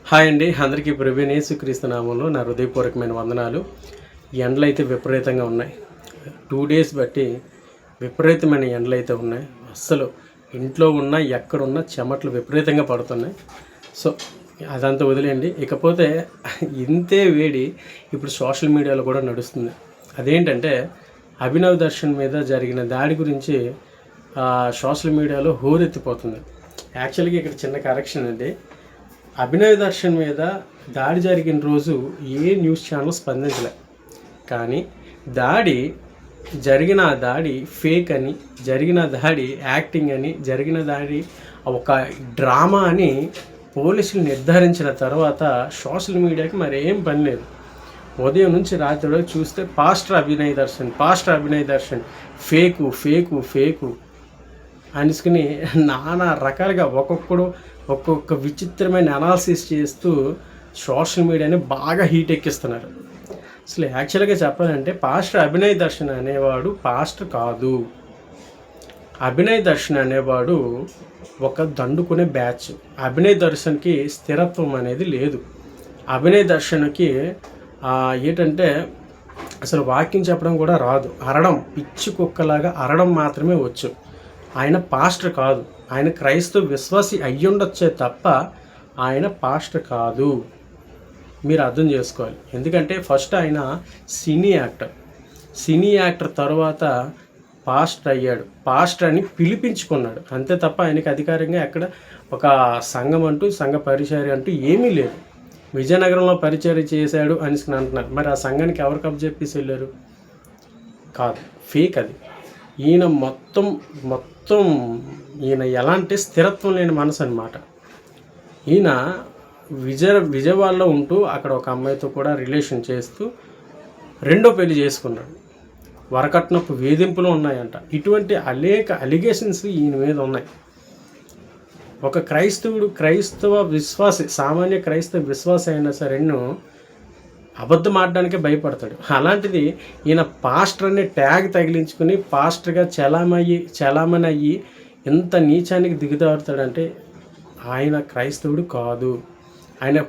Hi అండి, అందరికీ ప్రభువైన యేసుక్రీస్తు నామంలో నా హృదయపూర్వకమైన వందనాలు. ఎండలు అయితే విపరీతంగా ఉన్నాయి. 2 డేస్ బట్టి విపరీతమైన ఎండలు అయితే ఉన్నాయి. అస్సలు ఇంట్లో ఉన్నా ఎక్కడున్నా చెమటలు విపరీతంగా పడుతున్నాయి. సో అదంతా వదిలేయండి. ఇకపోతే ఇంతే వేడి ఇప్పుడు సోషల్ మీడియాలో కూడా నడుస్తుంది. అదేంటంటే అభినవ్ దర్శన్ మీద జరిగిన దాడి గురించి సోషల్ మీడియాలో హోరెత్తిపోతుంది. యాక్చువల్గా ఇక్కడ చిన్న కరెక్షన్ అండి. అభినవ్ దర్శన్ మీద దాడి జరిగిన రోజు ఏ న్యూస్ ఛానల్ స్పందించలే. కానీ జరిగిన దాడి ఫేక్ అని, జరిగిన దాడి యాక్టింగ్ అని, జరిగిన దాడి ఒక డ్రామా అని పోలీసులు నిర్ధారించిన తర్వాత సోషల్ మీడియాకి మరేం పని లేదు. ఉదయం నుంచి రాత్రి వరకు చూస్తే పాస్టర్ అభినయ్ దర్శన్ ఫేకు అనుకుని నానా రకాలుగా ఒక్కొక్క విచిత్రమైన అనాలిసిస్ చేస్తూ సోషల్ మీడియాని బాగా హీట్ ఎక్కిస్తున్నారు. అసలు యాక్చువల్గా చెప్పాలంటే పాస్టర్ అభినయ్ దర్శన్ అనేవాడు పాస్టర్ కాదు. అభినయ్ దర్శన్ అనేవాడు ఒక దండుకునే బ్యాచ్. అభినయ్ దర్శన్కి స్థిరత్వం అనేది లేదు. అభినయ్ దర్శన్కి ఏంటంటే అసలు వాక్యం చెప్పడం కూడా రాదు. పిచ్చి కుక్కలాగా అరడం మాత్రమే వచ్చు. ఆయన పాస్టర్ కాదు. ఆయన క్రైస్తవ విశ్వాసి అయ్యుండొచ్చే తప్ప ఆయన పాస్టర్ కాదు. మీరు అర్థం చేసుకోవాలి. ఎందుకంటే ఫస్ట్ ఆయన సినీ యాక్టర్ తర్వాత పాస్టర్ అయ్యాడు. పాస్టర్ అని పిలిపించుకున్నాడు అంతే తప్ప ఆయనకి అధికారంగా ఎక్కడ ఒక సంఘం అంటూ సంఘ పరిచర్య అంటూ ఏమీ లేదు. విజయనగరంలో పరిచర్య చేశాడు అని అంటున్నారు. మరి ఆ సంఘానికి ఎవరు కబ్ చెప్పేసి వెళ్ళారు? కాదు, ఫేక్ అది. ఈయన మొత్తం ఈయన ఎలాంటి స్థిరత్వం లేని మనసు అనమాట. ఈయన విజయవాడలో ఉంటూ అక్కడ ఒక అమ్మాయితో కూడా రిలేషన్ చేస్తూ రెండో పెళ్లి చేసుకున్నాడు. వరకట్నపు వేధింపులు ఉన్నాయంట. ఇటువంటి అనేక అలిగేషన్స్ ఈయన మీద ఉన్నాయి. ఒక క్రైస్తవ విశ్వాసి, సామాన్య క్రైస్తవ విశ్వాసి అయినా సరే అబద్ధం ఆడడానికే భయపడతాడు. అలాంటిది ఈయన పాస్టర్ అనే ట్యాగ్ తగిలించుకుని పాస్టర్గా చలామణి అయ్యి ఎంత నీచానికి దిగుతాడుతాడంటే ఆయన క్రైస్తవుడు కాదు. ఆయన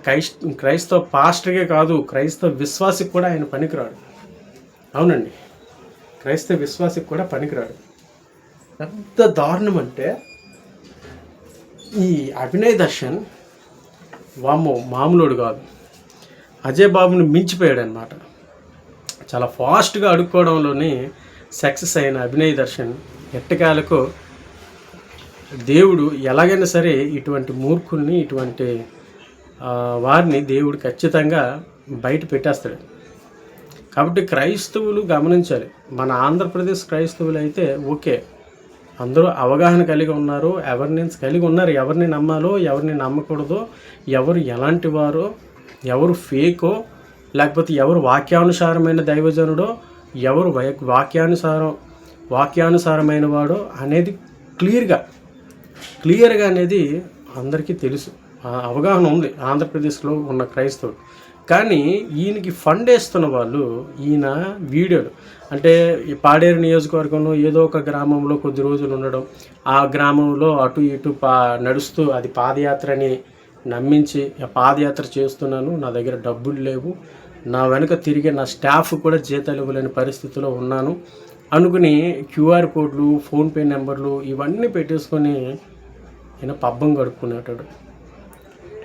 క్రైస్తవ పాస్టర్గే కాదు, క్రైస్తవ విశ్వాసికి కూడా ఆయన పనికిరాడు. అవునండి, క్రైస్తవ విశ్వాసికి కూడా పనికిరాడు. ఎంత దారుణం అంటే ఈ అభినయ్ దర్శన్ మామూలుడు కాదు. అజయ్ బాబుని మించిపోయాడు అనమాట. చాలా ఫాస్ట్గా అడుక్కోవడంలోనే సక్సెస్ అయిన అభినయ్ దర్శన్ ఎట్టకాలకు దేవుడు ఎలాగైనా సరే ఇటువంటి మూర్ఖుల్ని, ఇటువంటి వారిని దేవుడు ఖచ్చితంగా బయట పెట్టేస్తాడు. కాబట్టి క్రైస్తవులు గమనించాలి. మన ఆంధ్రప్రదేశ్ క్రైస్తవులు అయితే ఓకే, అందరూ అవగాహన కలిగి ఉన్నారు, అవేర్నెస్ కలిగి ఉన్నారు. ఎవరిని నమ్మాలో ఎవరిని నమ్మకూడదో, ఎవరు ఎలాంటి వారో, ఎవరు ఫేకో, లేకపోతే ఎవరు వాక్యానుసారమైన దైవజనుడో, ఎవరు వాక్యానుసారమైన వాడో అనేది క్లియర్గా అనేది అందరికీ తెలుసు. అవగాహన ఉంది ఆంధ్రప్రదేశ్లో ఉన్న క్రైస్తవులు. కానీ ఈయనకి ఫండ్ వేస్తున్న వాళ్ళు ఈయన వీడియోలు అంటే ఈ పాడేరు నియోజకవర్గంలో ఏదో ఒక గ్రామంలో కొద్ది రోజులు ఉండడం, ఆ గ్రామంలో అటు ఇటు నడుస్తూ అది పాదయాత్రని నమ్మించి పాదయాత్ర చేస్తున్నాను, నా దగ్గర డబ్బులు లేవు, నా వెనుక తిరిగే నా స్టాఫ్ కూడా జీతాలు ఇవ్వలేని పరిస్థితిలో ఉన్నాను అనుకుని క్యూఆర్ కోడ్లు, ఫోన్పే నెంబర్లు ఇవన్నీ పెట్టేసుకొని ఈయన పబ్బం గడుపుకునేటాడు.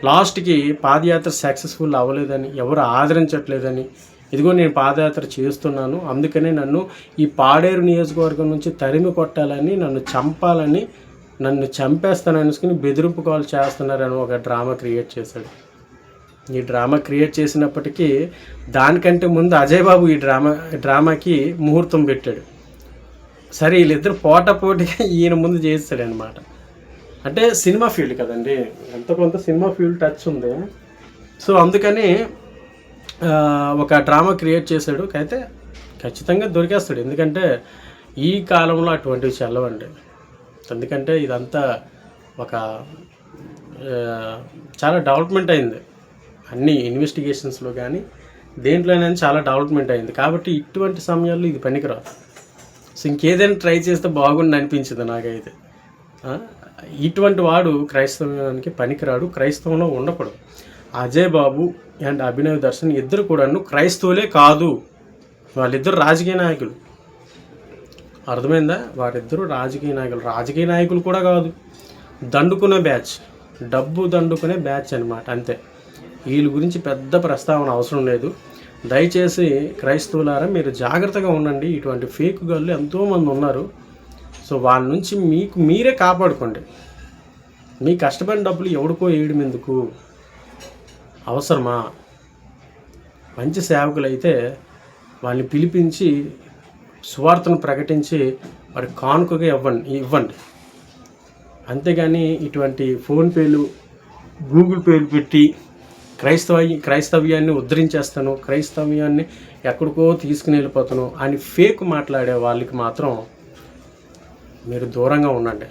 లాస్ట్కి పాదయాత్ర సక్సెస్ఫుల్ అవ్వలేదని, ఎవరు ఆదరించట్లేదని, ఇదిగో నేను పాదయాత్ర చేస్తున్నాను, అందుకనే నన్ను ఈ పాడేరు నియోజకవర్గం నుంచి తరిమి కొట్టాలని, నన్ను చంపాలని, నన్ను చంపేస్తానని అనుకుని బెదిరింపు కాల్ చేస్తున్నారని ఒక డ్రామా క్రియేట్ చేశాడు. ఈ డ్రామా క్రియేట్ చేసినప్పటికీ దానికంటే ముందు అజయ్ బాబు ఈ డ్రామాకి ముహూర్తం పెట్టాడు. సరే వీళ్ళిద్దరు పోటాపోటీగా ఈయన ముందు చేస్తాడనమాట. అంటే సినిమా ఫీల్డ్ కదండి, ఎంత కొంత సినిమా ఫీల్డ్ టచ్ ఉంది. సో అందుకని ఒక డ్రామా క్రియేట్ చేశాడు. అయితే ఖచ్చితంగా దొరికేస్తాడు. ఎందుకంటే ఈ కాలంలో అటువంటివి చల్లవండి. ఎందుకంటే ఇదంతా ఒక చాలా డెవలప్మెంట్ అయింది. అన్ని ఇన్వెస్టిగేషన్స్లో కానీ దేంట్లోనే చాలా డెవలప్మెంట్ అయింది. కాబట్టి ఇటువంటి సమయాల్లో ఇది పనికిరాదు. సో ఇంకేదైనా ట్రై చేస్తే బాగుండి అనిపించింది నాకైతే. ఇటువంటి వాడు క్రైస్తవానికి పనికిరాడు, క్రైస్తవంలో ఉండకూడదు. అజయ్ బాబు అండ్ అభినవ్ దర్శన్ ఇద్దరు కూడాను క్రైస్తవులే కాదు, వాళ్ళిద్దరు రాజకీయ నాయకులు. అర్థమైందా? వారిద్దరూ రాజకీయ నాయకులు కూడా కాదు, దండుకునే బ్యాచ్, డబ్బు దండుకునే బ్యాచ్ అనమాట, అంతే. వీళ్ళ గురించి పెద్ద ప్రస్తావన అవసరం లేదు. దయచేసి క్రైస్తవులారా మీరు జాగ్రత్తగా ఉండండి. ఇటువంటి ఫేక్ గాళ్ళు ఎంతోమంది ఉన్నారు. సో వాళ్ళ నుంచి మీకు మీరే కాపాడుకోండి. మీ కష్టపడిన డబ్బులు ఎవడికో వేయడం ఎందుకు? అవసరమా? మంచి సేవకులు అయితే వాళ్ళని పిలిపించి సువార్తను ప్రకటించి వారి కానుకగా ఇవ్వండి. అంతేగాని ఇటువంటి ఫోన్పేలు, గూగుల్ పేలు పెట్టి క్రైస్తవ్యాన్ని ఉద్ధరించేస్తాను, క్రైస్తవ్యాన్ని ఎక్కడికో తీసుకుని వెళ్ళిపోతాను అని ఫేక్ మాట్లాడే వాళ్ళకి మాత్రం మీరు దూరంగా ఉండండి.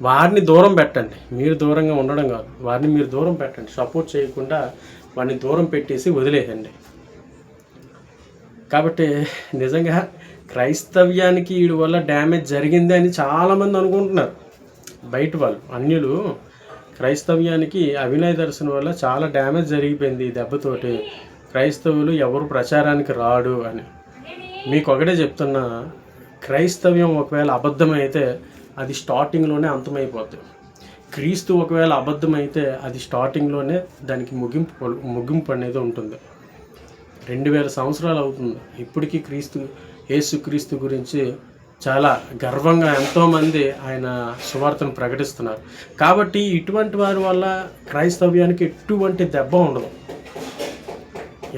వారిని దూరం పెట్టండి, మీరు దూరంగా ఉండడం కాదు, వారిని మీరు దూరం పెట్టండి. సపోర్ట్ చేయకుండా వారిని దూరం పెట్టేసి వదిలేయండి. కాబట్టి నిజంగా క్రైస్తవ్యానికి వీడి వల్ల డ్యామేజ్ జరిగింది అని చాలామంది అనుకుంటున్నారు. బయట వాళ్ళు అన్యులు క్రైస్తవ్యానికి అభినవ్ దర్శన్ వల్ల చాలా డ్యామేజ్ జరిగిపోయింది ఈ దెబ్బతోటి, క్రైస్తవులు ఎవరు ప్రచారానికి రాడు అని. మీకు ఒకటే చెప్తున్నా, క్రైస్తవ్యం ఒకవేళ అబద్ధమైతే అది స్టార్టింగ్లోనే అంతమైపోతుంది. క్రీస్తు ఒకవేళ అబద్ధమైతే అది స్టార్టింగ్లోనే దానికి ముగింపు అనేది ఉంటుంది. 2000 సంవత్సరాలు అవుతుంది ఇప్పటికీ యేసుక్రీస్తు గురించి చాలా గర్వంగా ఎంతోమంది ఆయన సువార్తను ప్రకటిస్తున్నారు. కాబట్టి ఇటువంటి వారి వల్ల క్రైస్తవ్యానికి ఎటువంటి దెబ్బ ఉండదు.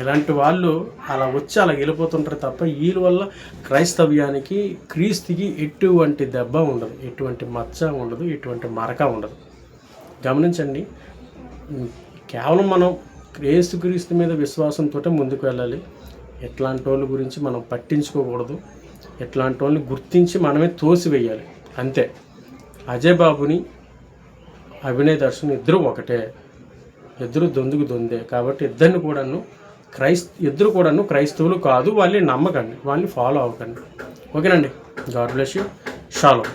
ఇలాంటి వాళ్ళు అలా వచ్చి అలా వెళ్ళిపోతుంటారు తప్ప వీళ్ళ వల్ల క్రైస్తవ్యానికి, క్రీస్తుకి ఎటువంటి దెబ్బ ఉండదు, ఎటువంటి మచ్చ ఉండదు, ఎటువంటి మరక ఉండదు. గమనించండి. కేవలం మనం యేసుక్రీస్తు మీద విశ్వాసంతో ముందుకు వెళ్ళాలి. ఎట్లాంటి వాళ్ళ గురించి మనం పట్టించుకోకూడదు. ఎట్లాంటి వాళ్ళని గుర్తించి మనమే తోసివేయాలి, అంతే. అజయ్ బాబుని అభినవ్ దర్శన్ ఇద్దరు ఒకటే, ఇద్దరు దొందే. కాబట్టి ఇద్దరు కూడాను క్రైస్తవులు కాదు. వాళ్ళని నమ్మకండి, వాళ్ళని ఫాలో అవ్వకండి. ఓకేనండి. God bless you. షాలోమ్.